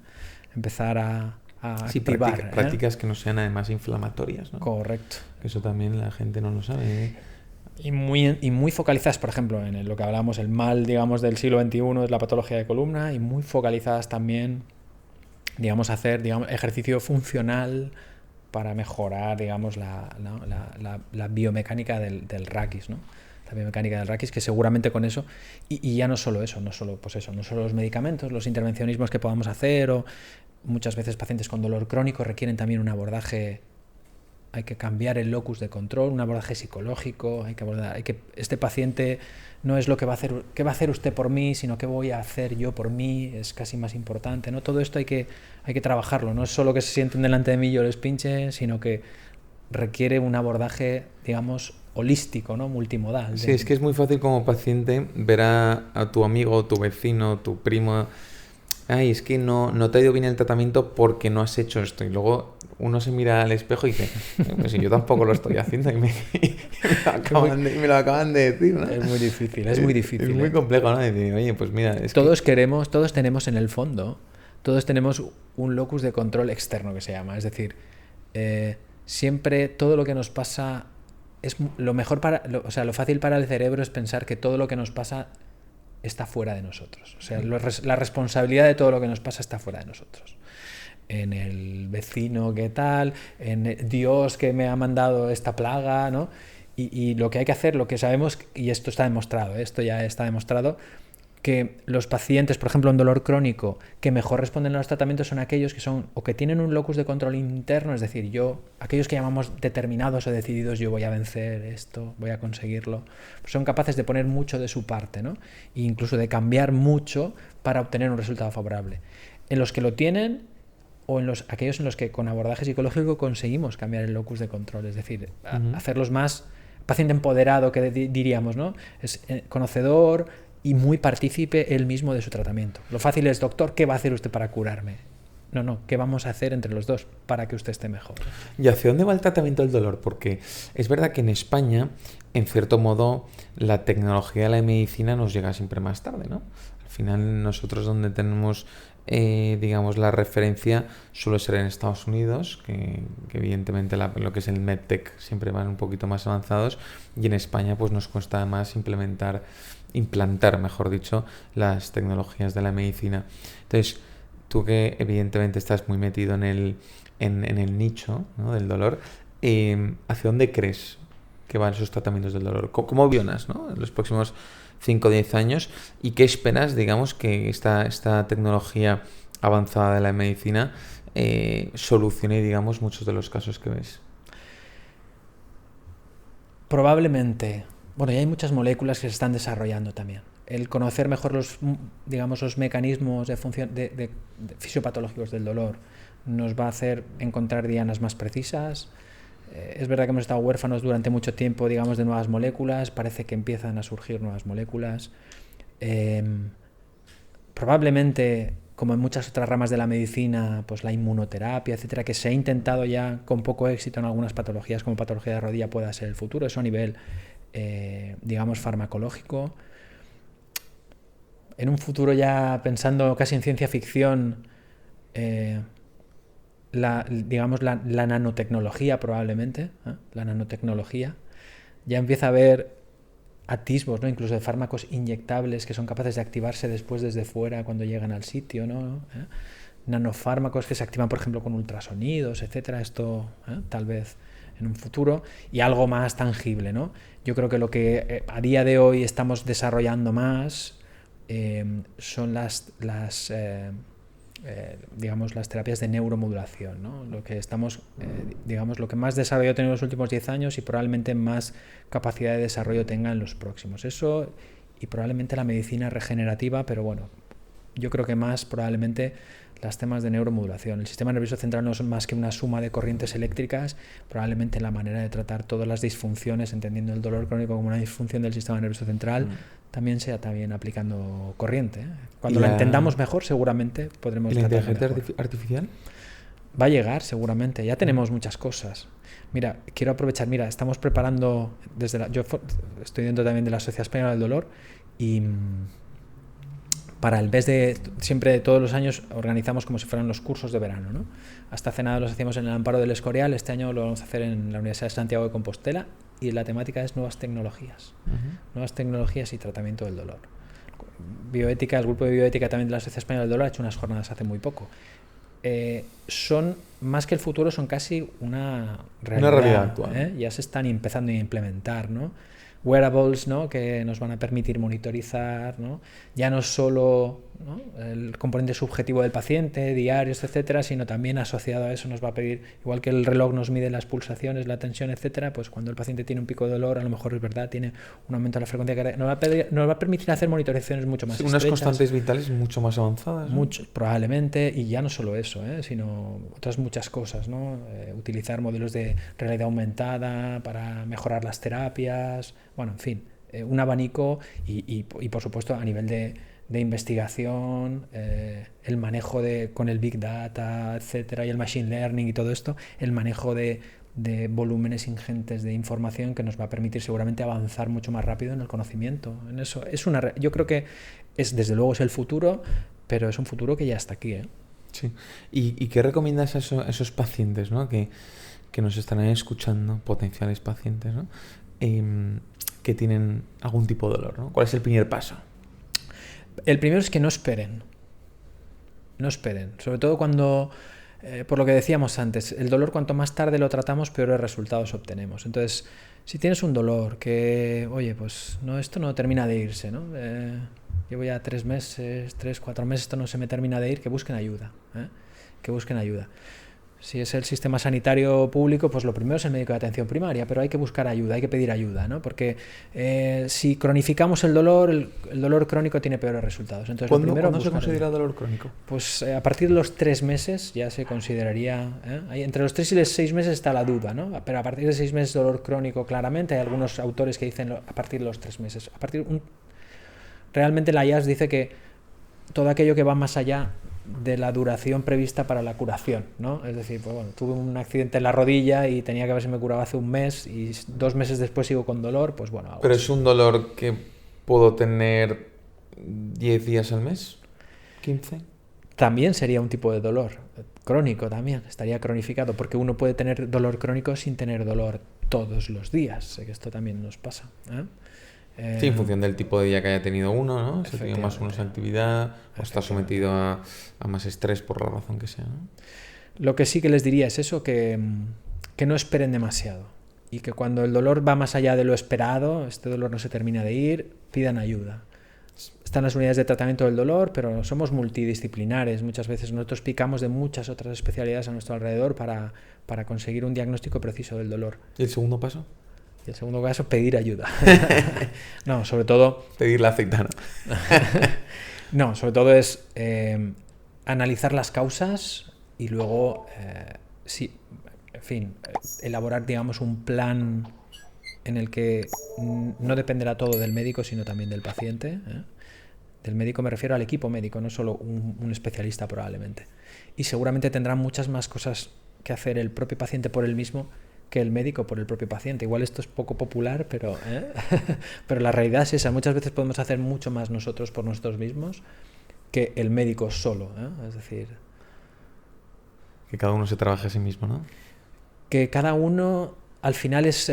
Empezar a activar. Prácticas que no sean además inflamatorias, ¿no? Correcto. Que eso también la gente no lo sabe, ¿eh? Y muy focalizadas, por ejemplo, en lo que hablábamos, el mal, digamos, del siglo XXI es la patología de columna, y muy focalizadas también, digamos, hacer ejercicio funcional para mejorar, digamos, la biomecánica del raquis, ¿no? la biomecánica del raquis, que seguramente con eso, y ya no solo eso, no solo los medicamentos, los intervencionismos que podamos hacer, o muchas veces pacientes con dolor crónico requieren también un abordaje. Hay que cambiar el locus de control, un abordaje psicológico, este paciente no es lo que va a hacer usted por mí, sino qué voy a hacer yo por mí, es casi más importante, ¿no? Todo esto hay que trabajarlo, no es solo que se sienten delante de mí y yo les pinche, sino que requiere un abordaje, digamos, holístico, ¿no? Multimodal. Sí, es que es muy fácil como paciente ver a tu amigo, tu vecino, tu primo. Ay, es que no te ha ido bien el tratamiento porque no has hecho esto. Y luego uno se mira al espejo y dice, pues si yo tampoco lo estoy haciendo y me lo acaban de decir, ¿no? Es muy difícil, es muy difícil. Es muy complejo, ¿no? Decir, oye, pues mira, todos tenemos en el fondo, todos tenemos un locus de control externo que se llama. Es decir, siempre todo lo que nos pasa es lo mejor lo fácil para el cerebro es pensar que todo lo que nos pasa está fuera de nosotros. O sea, la responsabilidad de todo lo que nos pasa está fuera de nosotros. En el vecino que tal, en Dios que me ha mandado esta plaga, ¿no? Y lo que hay que hacer, lo que sabemos, y esto está demostrado, esto ya está demostrado, que los pacientes, por ejemplo, en dolor crónico, que mejor responden a los tratamientos son aquellos que son o que tienen un locus de control interno, es decir, aquellos que llamamos determinados o decididos, yo voy a vencer esto, voy a conseguirlo, pues son capaces de poner mucho de su parte, ¿no? E incluso de cambiar mucho para obtener un resultado favorable. En los que lo tienen, o aquellos en los que con abordaje psicológico conseguimos cambiar el locus de control, es decir, hacerlos más paciente empoderado, que diríamos, ¿no? Es conocedor y muy partícipe él mismo de su tratamiento. Lo fácil es, doctor, ¿qué va a hacer usted para curarme? No, ¿qué vamos a hacer entre los dos para que usted esté mejor? ¿Y hacia dónde va el tratamiento del dolor? Porque es verdad que en España, en cierto modo, la tecnología de la medicina nos llega siempre más tarde, ¿no? Al final, nosotros donde tenemos, digamos, la referencia suele ser en Estados Unidos, que evidentemente lo que es el MedTech siempre van un poquito más avanzados, y en España pues nos cuesta más implantar, mejor dicho, las tecnologías de la medicina. Entonces, tú que evidentemente estás muy metido en el nicho, ¿no?, del dolor, ¿hacia dónde crees que van esos tratamientos del dolor? ¿Cómo vionas, ¿no?, en los próximos 5 o 10 años? ¿Y qué esperas, digamos, que esta tecnología avanzada de la medicina solucione, digamos, muchos de los casos que ves? Probablemente. Bueno, ya hay muchas moléculas que se están desarrollando también. El conocer mejor los mecanismos de fisiopatológicos del dolor nos va a hacer encontrar dianas más precisas. Es verdad que hemos estado huérfanos durante mucho tiempo, digamos, de nuevas moléculas. Parece que empiezan a surgir nuevas moléculas. Probablemente, como en muchas otras ramas de la medicina, pues la inmunoterapia, etcétera, que se ha intentado ya con poco éxito en algunas patologías, como patología de rodilla, pueda ser el futuro. Eso a nivel, digamos, farmacológico. En un futuro ya pensando casi en ciencia ficción, la nanotecnología probablemente, la nanotecnología, ya empieza a haber atisbos, ¿no?, incluso de fármacos inyectables que son capaces de activarse después desde fuera cuando llegan al sitio, ¿no? Nanofármacos que se activan, por ejemplo, con ultrasonidos, etcétera. Esto tal vez en un futuro, y algo más tangible, ¿no? Yo creo que lo que a día de hoy estamos desarrollando más son digamos, las terapias de neuromodulación, ¿no? Lo que estamos, digamos, lo que más desarrollo tiene en los últimos 10 años y probablemente más capacidad de desarrollo tenga en los próximos. Eso, y probablemente la medicina regenerativa, pero bueno, yo creo que más probablemente los temas de neuromodulación. El sistema nervioso central no es más que una suma de corrientes eléctricas. Probablemente la manera de tratar todas las disfunciones, entendiendo el dolor crónico como una disfunción del sistema nervioso central, también sea también aplicando corriente. Cuando lo entendamos mejor, seguramente podremos tratar. ¿Y la inteligencia artificial? Va a llegar, seguramente. Ya tenemos muchas cosas. Mira, quiero aprovechar. Mira, estamos preparando yo estoy dentro también de la Sociedad Española del Dolor, y para el mes siempre de todos los años organizamos como si fueran los cursos de verano, ¿no? Hasta hace nada los hacíamos en el Amparo del Escorial. Este año lo vamos a hacer en la Universidad de Santiago de Compostela, y la temática es nuevas tecnologías. Nuevas tecnologías y tratamiento del dolor. Bioética, el grupo de bioética también de la Sociedad Española del Dolor ha hecho unas jornadas hace muy poco. Son más que el futuro, son casi una realidad actual. Ya se están empezando a implementar, ¿no? wearables, ¿no? Que nos van a permitir monitorizar, ¿no? Ya no solo, ¿no? El componente subjetivo del paciente, diarios, etcétera, sino también asociado a eso nos va a pedir, igual que el reloj nos mide las pulsaciones, la tensión, etcétera, pues cuando el paciente tiene un pico de dolor, a lo mejor es verdad, tiene un aumento de la frecuencia cardíaca, nos va a permitir hacer monitorizaciones mucho más unas constantes vitales mucho más avanzadas, ¿no? Mucho, probablemente, y ya no solo eso, sino otras muchas cosas, ¿no? Utilizar modelos de realidad aumentada para mejorar las terapias, bueno, en fin, un abanico y por supuesto a nivel de investigación, el manejo con el Big Data, etcétera, y el Machine Learning y todo esto, el manejo de volúmenes ingentes de información que nos va a permitir seguramente avanzar mucho más rápido en el conocimiento. En eso yo creo que desde luego es el futuro, pero es un futuro que ya está aquí, ¿eh? Sí. ¿Y qué recomiendas a esos pacientes, ¿no? que nos están escuchando, potenciales pacientes, ¿no? Que tienen algún tipo de dolor, ¿no? ¿Cuál es el primer paso? El primero es que no esperen. No esperen. Sobre todo cuando, por lo que decíamos antes, el dolor cuanto más tarde lo tratamos, peores resultados obtenemos. Entonces, si tienes un dolor que, oye, pues no, esto no termina de irse, ¿no? Llevo ya 3 meses, 3, 4 meses, esto no se me termina de ir, que busquen ayuda, ¿eh? Que busquen ayuda. Si es el sistema sanitario público, pues lo primero es el médico de atención primaria, pero hay que buscar ayuda, hay que pedir ayuda, ¿no? Porque si cronificamos el dolor crónico tiene peores resultados. Entonces, ¿Cuándo se considera ayuda. Dolor crónico? Pues a partir de los 3 meses ya se consideraría... Entre los 3 y los 6 meses está la duda, ¿no? Pero a partir de 6 meses dolor crónico claramente. Hay algunos autores que dicen a partir de los 3 meses. Realmente la IAS dice que todo aquello que va más allá de la duración prevista para la curación, ¿no? Es decir, pues bueno, tuve un accidente en la rodilla y tenía que haberse curado hace un mes y 2 meses después sigo con dolor, pues bueno. ¿Pero es un dolor que puedo tener 10 días al mes? ¿15? También sería un tipo de dolor crónico también, estaría cronificado, porque uno puede tener dolor crónico sin tener dolor todos los días, sé que esto también nos pasa, ¿eh? Sí, en función del tipo de día que haya tenido uno, ¿no? Si tiene más o menos actividad o está sometido a más estrés por la razón que sea, ¿no? Lo que sí que les diría es eso, que no esperen demasiado y que cuando el dolor va más allá de lo esperado, este dolor no se termina de ir, pidan ayuda. Están las unidades de tratamiento del dolor, pero somos multidisciplinares. Muchas veces nosotros picamos de muchas otras especialidades a nuestro alrededor para conseguir un diagnóstico preciso del dolor. ¿Y el segundo paso? Y el segundo caso, pedir ayuda. No, sobre todo... Pedir la aceitana. No, sobre todo es analizar las causas y luego, sí, en fin, elaborar, digamos, un plan en el que no dependerá todo del médico, sino también del paciente, ¿eh? Del médico me refiero al equipo médico, no solo un especialista probablemente. Y seguramente tendrá muchas más cosas que hacer el propio paciente por él mismo que el médico por el propio paciente. Igual esto es poco popular, pero pero la realidad es esa. Muchas veces podemos hacer mucho más nosotros por nosotros mismos que el médico solo, ¿eh? Es decir... Que cada uno se trabaje a sí mismo, ¿no? Que cada uno al final es...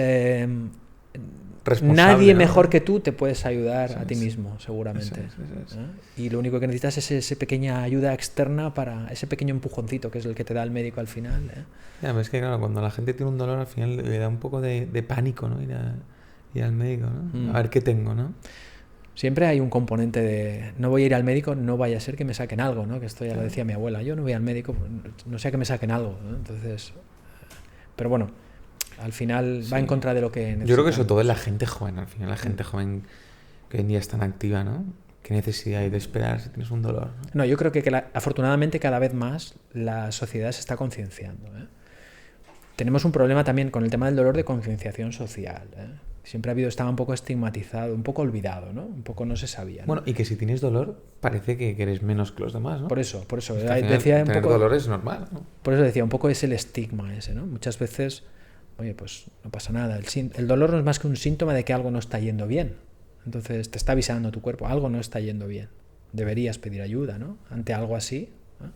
Responsable, nadie ¿no? mejor que tú te puedes ayudar a ti mismo, seguramente. Eso. Y lo único que necesitas es esa pequeña ayuda externa, para ese pequeño empujoncito que es el que te da el médico al final, ¿eh? Ya, pero es que claro, cuando la gente tiene un dolor al final le da un poco de pánico, ¿no? Ir al médico, ¿no? A ver qué tengo, ¿no? Siempre hay un componente de no voy a ir al médico, no vaya a ser que me saquen algo, ¿no? Que esto ya lo decía mi abuela, yo no voy al médico, no sea que me saquen algo, ¿no? Entonces, pero bueno, al final va en contra de lo que necesitamos. Yo creo que sobre todo es la gente joven, al final la gente joven que hoy en día es tan activa, ¿no? ¿Qué necesidad hay de esperar si tienes un dolor? No, yo creo que afortunadamente cada vez más la sociedad se está concienciando, ¿eh? Tenemos un problema también con el tema del dolor de concienciación social, ¿eh? Siempre estaba un poco estigmatizado, un poco olvidado, ¿no? Un poco no se sabía, ¿no? Bueno, y que si tienes dolor parece que eres menos que los demás, ¿no? Por eso. Decía tener dolor es normal, ¿no? Por eso decía, un poco es el estigma ese, ¿no? Muchas veces, oye, pues no pasa nada. El dolor no es más que un síntoma de que algo no está yendo bien. Entonces te está avisando tu cuerpo, algo no está yendo bien. Deberías pedir ayuda, ¿no? Ante algo así, ¿no?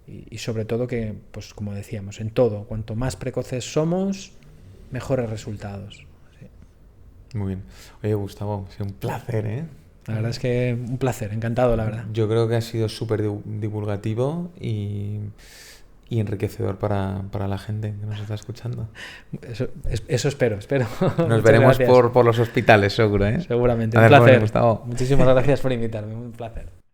Y sobre todo que, pues como decíamos, en todo, cuanto más precoces somos, mejores resultados. Sí. Muy bien. Oye, Gustavo, ha sido un placer, ¿eh? La verdad es que un placer, encantado, la verdad. Yo creo que ha sido súper divulgativo y y enriquecedor para la gente que nos está escuchando. Eso espero. Nos Muchas veremos gracias. por los hospitales, seguro, ¿eh? Seguramente. Un Gracias, placer. Gustavo. Muchísimas gracias por invitarme. Un placer.